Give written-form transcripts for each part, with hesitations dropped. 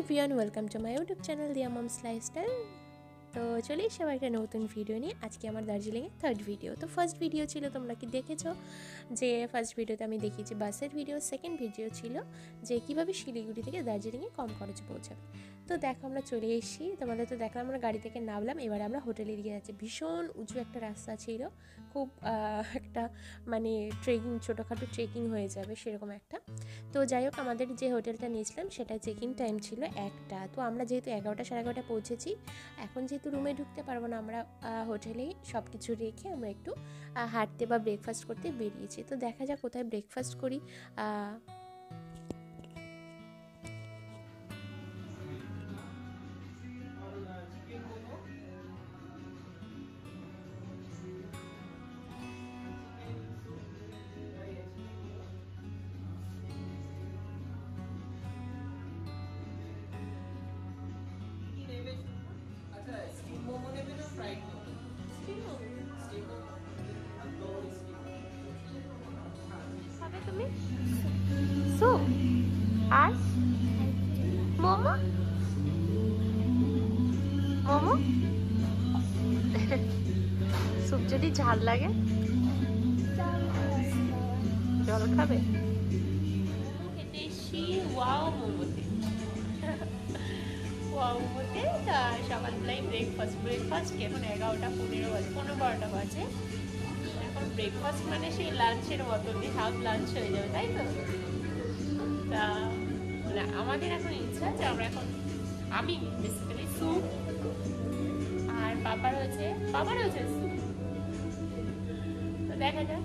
Everyone, welcome to my YouTube channel দিয়া moms lifestyle. তো চলে এসে আবার একটা নতুন ভিডিও নিয়ে। আজকে আমার দার্জিলিংয়ের থার্ড ভিডিও। তো ফার্স্ট ভিডিও ছিল, তোমরা কি দেখেছো যে ফার্স্ট ভিডিওতে আমি দেখিয়েছি বাসের ভিডিও। সেকেন্ড ভিডিও ছিল যে কীভাবে শিলিগুড়ি থেকে দার্জিলিংয়ে কম খরচে পৌঁছাবে। তো দেখো আমরা চলে এসেছি, তোমাদের তো দেখলাম আমরা গাড়ি থেকে নামলাম। এবারে আমরা হোটেলে গিয়ে যাচ্ছি। ভীষণ উঁচু একটা রাস্তা ছিল, খুব একটা মানে ট্রেকিং, ছোটোখাটো ট্রেকিং হয়ে যাবে সেরকম একটা। তো যাই হোক, আমাদের যে হোটেলটা নিয়েছিলাম সেটা চেকিং টাইম ছিল 1টা। তো আমরা যেহেতু 11টা সাড়ে 11টায় পৌঁছেছি, এখন যেহেতু রুমে ঢুকতে পারবো না, আমরা হোটেলেই সব কিছু রেখে আমরা একটু হাঁটতে বা ব্রেকফাস্ট করতে বেরিয়েছি। তো দেখা যাক কোথায় ব্রেকফাস্ট করি। তুমি স্যুপ আর মোমো মোমো স্যুপ যদি ঝাল লাগে জল খাবে। খেতে এসছি ওয়াও মোমোতে। ওয়াও মোমোতে সকালবেলায় ব্রেকফাস্ট এখন 11টা 15 বাজে, 15-12টা বাজে। এখন ব্রেকফাস্ট মানে সেই লাঞ্চের মতনই, হাফ লাঞ্চ হয়ে যাবে, তাই তো? তা মানে আমাদের এখন ইচ্ছা যে আমরা এখন, আমি বেসিক্যালি স্যুপ আর বাবার হয়েছে স্যুপ। তো দেখা যাক।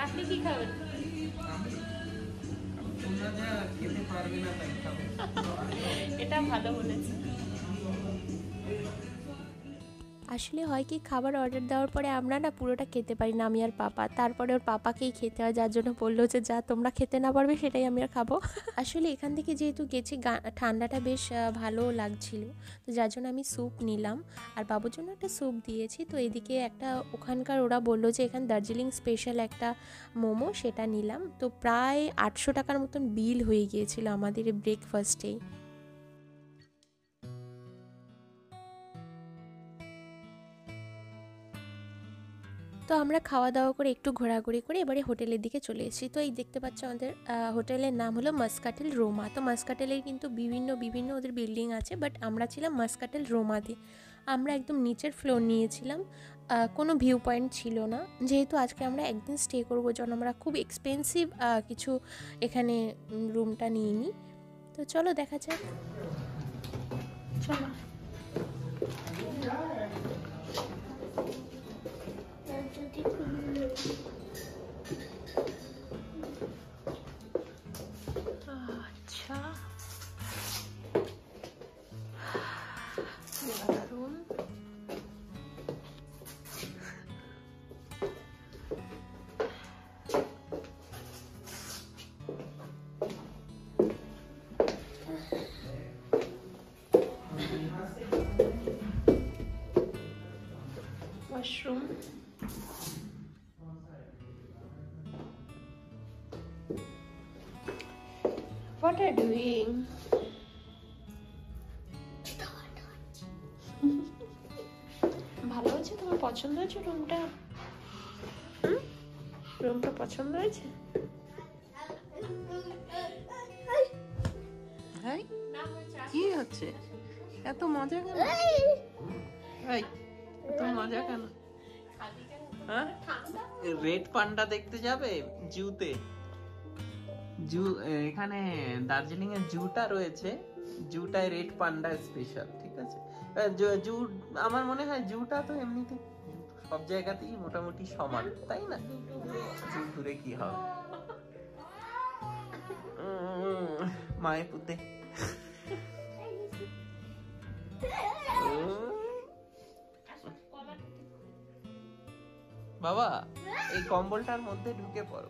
আপনি কি খাবেন? এটা ভালো বলেছে। আসলে হয় কি, খাবার অর্ডার দেওয়ার পরে আমরা না পুরোটা খেতে পারি না, আমি আর পাপা। তারপরে ওর পাপাকেই খেতে হয়, যার জন্য বললো যে যা তোমরা খেতে না পারবে সেটাই আমি আর খাবো। আসলে এখান থেকে যেহেতু গেছি, ঠান্ডাটা বেশ ভালো লাগছিল, তো যার জন্য আমি স্যুপ নিলাম আর বাবুর জন্য একটা স্যুপ দিয়েছি। তো এদিকে একটা ওখানকার ওরা বললো যে এখানে দার্জিলিং স্পেশাল একটা মোমো, সেটা নিলাম। তো প্রায় 800 টাকার মতন বিল হয়ে গিয়েছিল আমাদের এই ব্রেকফাস্টেই। তো আমরা খাওয়া দাওয়া করে একটু ঘোরাঘুরি করে এবারে হোটেলের দিকে চলে এসেছি। তো এই দেখতে পাচ্ছ আমাদের হোটেলের নাম হলো মাস্কাটেল রোমা। তো মাস্কাটেলের কিন্তু বিভিন্ন ওদের বিল্ডিং আছে, বাট আমরা ছিলাম মাস্কাটেল রোমাতে। আমরা একদম নিচের ফ্লোর নিয়েছিলাম, কোনো ভিউ পয়েন্ট ছিল না। যেহেতু আজকে আমরা একদিন স্টে করবো, যেন আমরা খুব এক্সপেন্সিভ কিছু এখানে রুমটা নিইনি। তো চলো দেখা যাক। চলো। আচ্ছা, room washroom, what are you doing? ভালো হয়েছে? তোমার পছন্দ হয়েছে রুমটা? রুমটা পছন্দ হয়েছে? কি হচ্ছে? এত মজা কেন? এত মজা কেন? হ্যাঁ, রেড পান্ডা দেখতে যাবে জুতে? জু এখানে দার্জিলিং এর জুটা রয়েছে, জুটায় রেড পান্ডা স্পেশাল, ঠিক আছে? জু, আমার মনে হয় জুটা তো এমনিতে সব জায়গাতেই মোটামুটি সমান, তাই না? দূরে কি হবে? মায়ের পুতে বাবা, এই কম্বলটার মধ্যে ঢুকে পড়ো।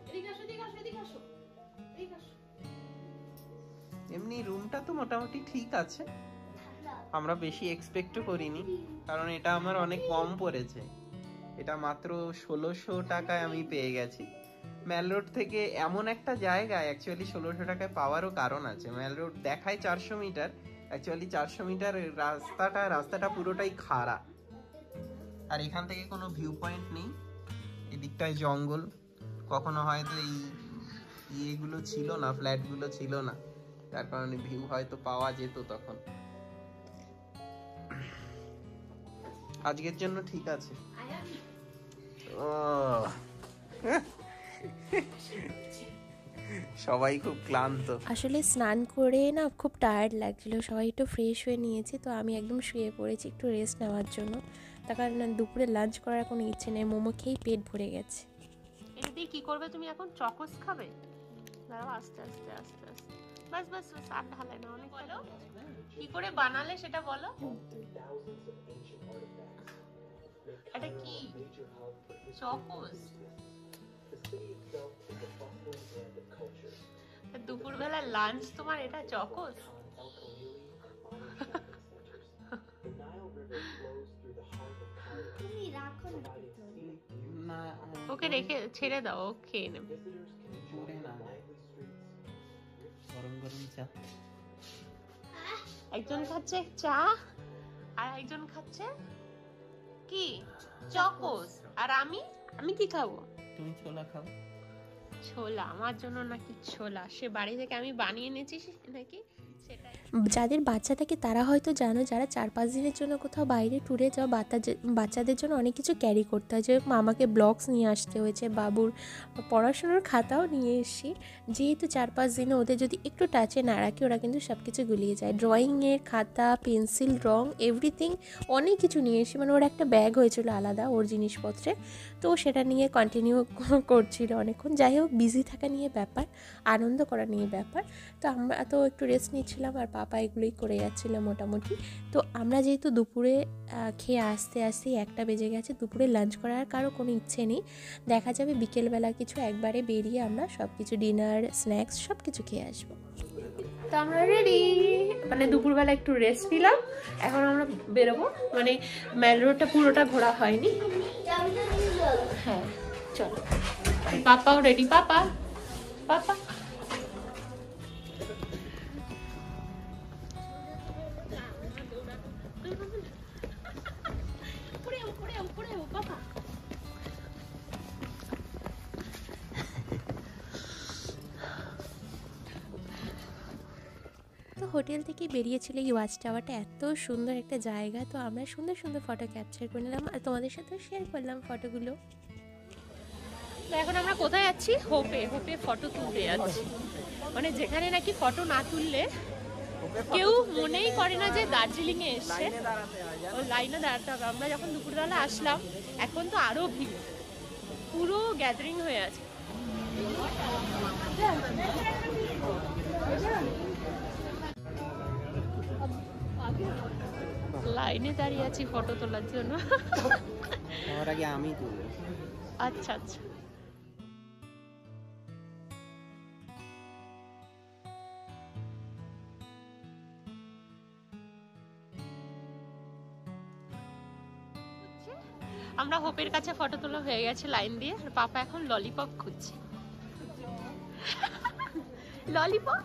এমনি রুমটা তো মোটামুটি ঠিক আছে, আমরা বেশি এক্সপেক্টও করিনি, কারণ এটা আমার অনেক কম পড়েছে। এটা মাত্র 1600 টাকায় আমি পেয়ে গেছি। ম্যাল রোড থেকে এমন একটা জায়গা অ্যাকচুয়ালি 1600 টাকায় পাওয়ারও কারণ আছে। ম্যাল রোড দেখায় 400 মিটার, অ্যাকচুয়ালি 400 মিটার রাস্তাটা পুরোটাই খাড়া। আর এখান থেকে কোনো ভিউ পয়েন্ট নেই, এদিকটায় জঙ্গল। কখনো হয়তো এই ইয়েগুলো ছিল না, ফ্ল্যাটগুলো ছিল না, তার কারণে ভিউ হয়তো পাওয়া যেত তখন। আজকের জন্য ঠিক আছে। সবাই খুব ক্লান্ত। আসলে স্নান করে না খুব টায়ার্ড লাগছিল, সবাই একটু ফ্রেশ হয়ে নিয়েছে, তো আমি একদম শুয়ে পড়েছি একটু রেস্ট নেওয়ার জন্য। তার কারণ দুপুরে লাঞ্চ করার কোনো ইচ্ছে নেই, মোমো খেয়েই পেট ভরে গেছে। এটা দিয়ে কী করবে তুমি এখন? চকোস খাবে? দাঁড়াও, আস্তে আস্তে আস্তে আস্তে, বাস বাস বাস, আর ঢালে না অনেক। বলো কি করে বানালে সেটা বলো। এটা কি চকোস? দুপুরবেলা লাঞ্চ তোমার এটা চকোস? ওকে রেখে ছেড়ে দাও, ও খেয়ে নেবে। গরম গরম চা, একজন খাচ্ছে চা আর একজন খাচ্ছে কি চকোস, আর আমি কি খাবো? তুমি ছোলা খাও। ছোলা আমার জন্য নাকি? ছোলা সে বাড়ি থেকে আমি বানিয়ে এনেছি নাকি? যাদের বাচ্চা থাকে তারা হয়তো জানো, যারা 4-5 দিনের জন্য কোথাও বাইরে ট্যুরে যাও, বাচ্চাদের জন্য অনেক কিছু ক্যারি করতে হয়। যেরকম আমাকে ব্লগস নিয়ে আসতে হয়েছে, বাবুর পড়াশোনার খাতাও নিয়ে এসেছি, যেহেতু 4-5 দিনে ওদের যদি একটু টাচে না রাখি ওরা কিন্তু সব কিছু গুলিয়ে যায়। ড্রয়িংয়ের খাতা, পেন্সিল, রং, এভরিথিং অনেক কিছু নিয়ে এসেছি। মানে ওর একটা ব্যাগ হয়েছিল আলাদা ওর জিনিসপত্রে, তো সেটা নিয়ে কন্টিনিউ করছিল অনেকক্ষণ। যাই হোক, বিজি থাকা নিয়ে ব্যাপার, আনন্দ করা নিয়ে ব্যাপার। তো আমরা তো একটু রেস্ট নিচ্ছিলাম আর পাপা এগুলোই করে যাচ্ছিলো মোটামুটি। তো আমরা যেহেতু দুপুরে খেয়ে আসতে 1টা বেজে গেছে, দুপুরে লাঞ্চ করার কারো কোনো ইচ্ছে নেই। দেখা যাবে বিকেলবেলা কিছু একবারে বেরিয়ে আমরা সব কিছু ডিনার, স্ন্যাক্স সব কিছু খেয়ে আসবো। তো আমরা রেডি, মানে দুপুরবেলা একটু রেস্ট নিলাম, এখন আমরা বেরোবো। মানে ম্যাল রোডটা পুরোটা ঘোরা হয়নি। হ্যাঁ চলো, পাপাও রেডি। পাপা পাপা তো হোটেল থেকে বেরিয়েছিল এই ওয়াচ টাওয়ারটা, এত সুন্দর একটা জায়গা। তো আমরা সুন্দর সুন্দর ফটো ক্যাপচার করে নিলাম আর তোমাদের সাথেও শেয়ার করলাম ফটোগুলো। তো এখন আমরা কোথায় যাচ্ছি? হোপে ফটো তুলতে যাচ্ছি। মানে যেখানে নাকি ফটো না তুললে কেউ মনেই করে না যে দার্জিলিং এ এসছে, ওই লাইনে দাঁড়াতে হবে। আমরা যখন দুপুরবেলা আসলাম এখন তো আরো ভিড়, পুরো গ্যাদারিং হয়ে আছে। লাইনে দাঁড়িয়ে আছি ফটো তোলার জন্য। আমার আগে আমি তুলবো। আচ্ছা আচ্ছা। আমরা হোপের কাছে ফটো তোলা হয়ে গেছে লাইন দিয়ে, আর পাপা এখন ললিপপ খুঁজছে। ললিপপ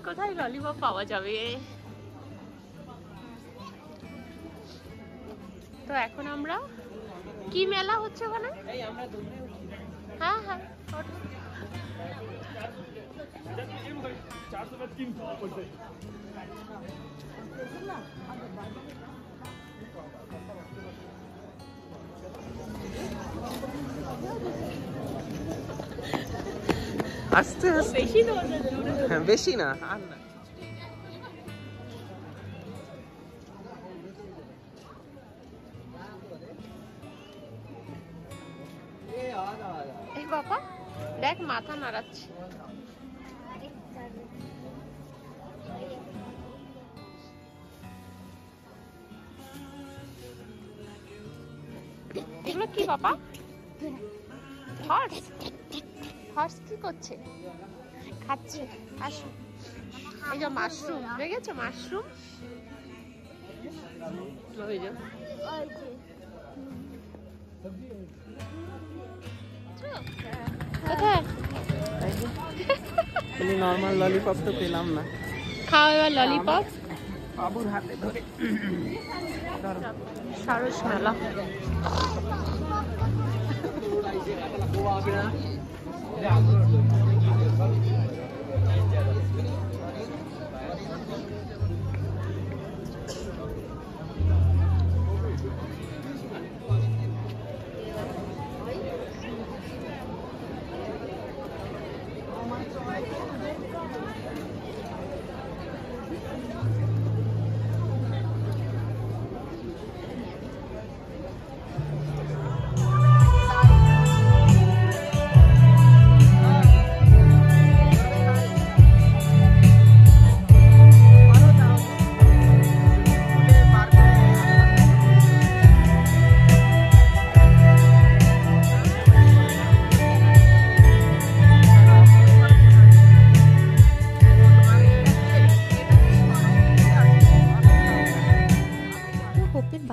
কোথায় ললিপপ পাওয়া যাবে? তো এখন আমরা কি মেলা হচ্ছে ওখানে? হ্যাঁ হ্যাঁ আস্তে আস্তে, বেশি না আর না। এই বাবা দেখ মাথা নাড়াচ্ছে। এগুলো কি বাবা? হর্স? হর্স কি করছে? খাচ্ছে। আসো, এই যে মাশরুম দেখেছো? মাশরুম ওই যে কোথায় নর্মাল ললিপপ তো পেলাম না। খাও এবার ললিপপ। বাবুর হাতে ধরে সারস মেলা।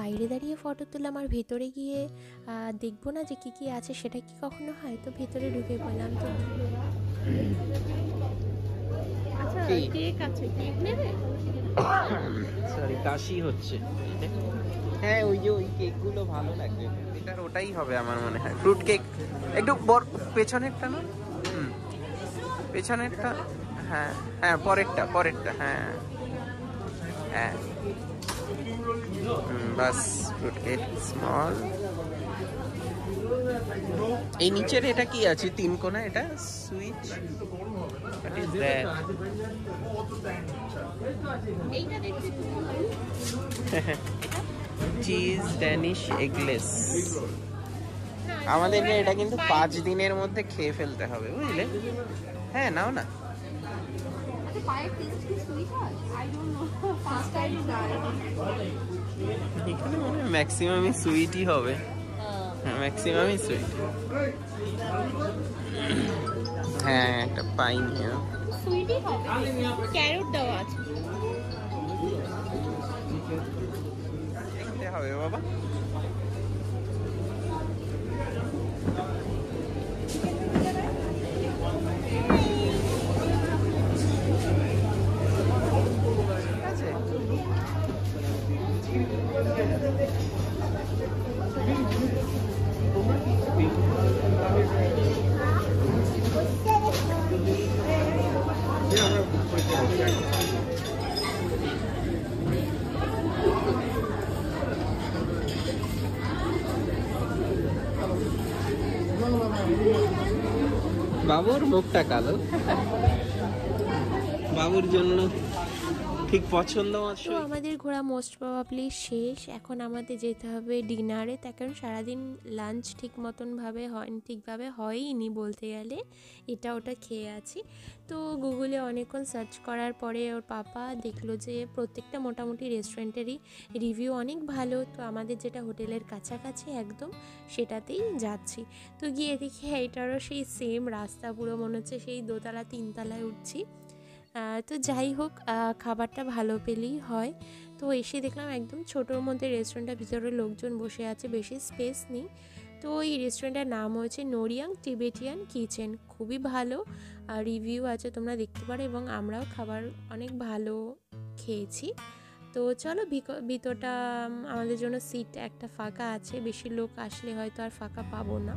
বাইরে দাঁড়িয়ে ফটো তুললাম, আর ভেতরে গিয়ে দেখবো না যে কি কি আছে, সেটা কি কখনো হয়? তো ভেতরে ঢুকে পড়লাম। তো আচ্ছা কেক আছে, কেক নেবে? সরি কাশি হচ্ছে। হ্যাঁ ওই যে ওই কেকগুলো ভালো লাগবে, এটার ওটাই হবে আমার মনে হয়, ফ্রুট কেক। একটু পেছনেরটা না, পেছনেরটা। হ্যাঁ হ্যাঁ পরেরটা পরেরটা, হ্যাঁ হ্যাঁ বাস ফ্রুট কেক স্মল। এই নিচের এটা কি আছে তিন কোণা? এটা সুইচ, হোয়াট ইজ দ্যাট? এইটা দেখতে চিজ ড্যানিশ এগলেস। আমাদেরকে এটা কিন্তু 5 দিনের মধ্যে খেয়ে ফেলতে হবে, বুঝলে? হ্যাঁ নাও না। এখানে মনে হয় ম্যাক্সিমামই সুইটই হবে। হ্যাঁ ম্যাক্সিমামই সুইট। হ্যাঁ একটা পাইনি, সুইটই হবে, ক্যারট দেওয়া আছে। দেখতে হবে বাবা। বাবুর মুখটা কালো, বাবুর জন্য ঠিক পছন্দ মতো। তো আমাদের ঘোরা মোস্ট প্রবাবলি শেষ। এখন আমাদের যেতে হবে ডিনারে, তার কারণ সারাদিন লাঞ্চ ঠিক মতনভাবে ঠিকভাবে হয়নি বলতে গেলে, এটা ওটা খেয়ে আছি। তো গুগলে অনেকক্ষণ সার্চ করার পরে ওর পাপা দেখলো যে প্রত্যেকটা মোটামুটি রেস্টুরেন্টেরই রিভিউ অনেক ভালো। তো আমাদের যেটা হোটেলের কাছাকাছি একদম, সেটাতেই যাচ্ছি। তো গিয়ে দেখি এইটারও সেই সেম রাস্তা, পুরো মনে হচ্ছে সেই দোতলা তিনতলায় উঠছি। তো যাই হোক, খাবারটা ভালো পেলেই হয়। তো এসে দেখলাম একদম ছোটোর মধ্যে রেস্টুরেন্টের ভিতরে লোকজন বসে আছে, বেশি স্পেস নেই। তো এই রেস্টুরেন্টের নাম হচ্ছে নোরিয়াং টিবেটিয়ান কিচেন, খুবই ভালো রিভিউ আছে, তোমরা দেখতে পারো। এবং আমরাও খাবার অনেক ভালো খেয়েছি। তো চলো ভিতরটা, আমাদের জন্য সিট একটা ফাঁকা আছে, বেশি লোক আসলে হয়তো আর ফাঁকা পাবো না।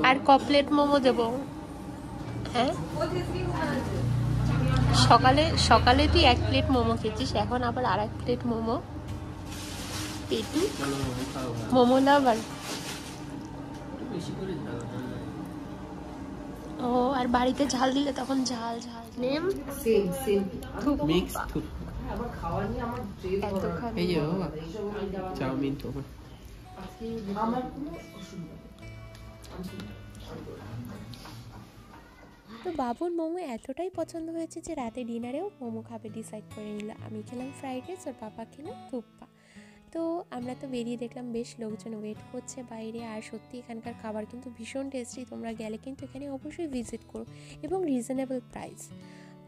আর ক প্লেট মোমো দেবো? হ্যাঁ সকালে তুই 1 প্লেট মোমো খেয়েছিস, এখন আবার আর 1 প্লেট মোমো। পেটু মোমো লাভার। ও আর বাড়িতে ঝাল দিলে তখন ঝাল ঝাল। নেম সেম মিক্স থুপ। এত খাবে। এই যে বাবা চাউমিন তো তো বাবুর মোমো এতটাই পছন্দ হয়েছে যে রাতে ডিনারেও মোমো খাবে ডিসাইড করে নিল। আমি খেলাম ফ্রাইড রাইস, ওর পাপা খেলাম থুপ্পা। তো আমরা তো বেরিয়ে দেখলাম বেশ লোকজন ওয়েট করছে বাইরে। আর সত্যি এখানকার খাবার কিন্তু ভীষণ টেস্টি, তোমরা গেলে কিন্তু এখানে অবশ্যই ভিজিট করো এবং রিজনেবল প্রাইস।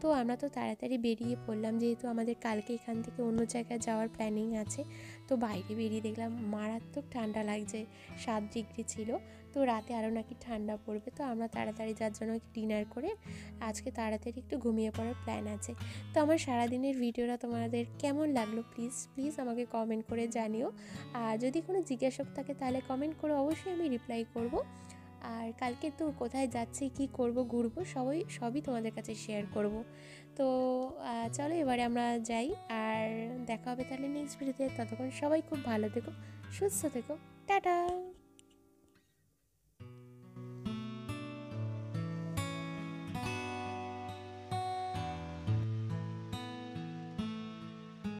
তো আমরা তো তাড়াতাড়ি বেরিয়ে পড়লাম, যেহেতু আমাদের কালকে এখান থেকে অন্য জায়গায় যাওয়ার প্ল্যানিং আছে। তো বাইরে বেরিয়ে দেখলাম মারাত্মক ঠান্ডা লাগছে, 7 ডিগ্রি ছিল। তো রাতে আরও নাকি ঠান্ডা পড়বে। তো আমরা তাড়াতাড়ি যার জন্য ডিনার করে আজকে তাড়াতাড়ি একটু ঘুমিয়ে পড়ার প্ল্যান আছে। তো আমার সারাদিনের ভিডিওটা তোমাদের কেমন লাগলো প্লিজ প্লিজ আমাকে কমেন্ট করে জানিও। আর যদি কোনো জিজ্ঞাসা থাকে তাহলে কমেন্ট করে অবশ্যই আমি রিপ্লাই করব। আর কালকে তো কোথায় যাচ্ছি, কি করব, ঘুরবো, সবই তোমাদের কাছে শেয়ার করব। তো চলো এবারে আমরা যাই, আর দেখা হবে তাহলে নেক্সট ভিডিওতে। ততক্ষণ সবাই খুব ভালো থেকো, সুস্থ থেকো, টাটা।